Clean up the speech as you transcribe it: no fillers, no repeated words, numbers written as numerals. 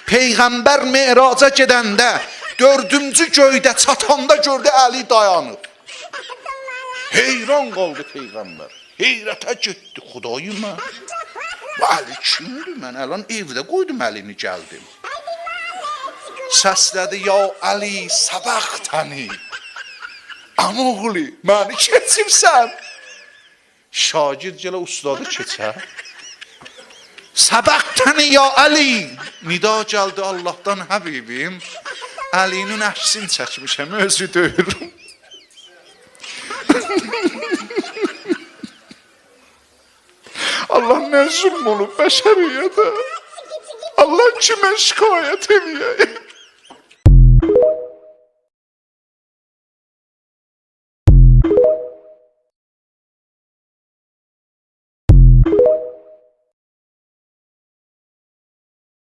Peyğəmbər meraca gedəndə 4-cü göydə çatanda gördü Əli dayanıb. Heyran qaldı Peyğəmbər. Heyrətə getdi. Xudayım mən. Bu Əli kimdir? Mən əlan evdə qoydum Əlini gəldim. Səslədi ya Əli sabaqtəni. Amoğlu məni keçibsən. Şagird gələ ustadı keçər. Sabaqtəni ya Əli. Nida gəldi Allahdan Həbibim. Əlinin əksini çəkmişəm, özü deyirəm. Allah nə zülm olub bəşəriyyətə. Allah kimə şikayət eləyəyim.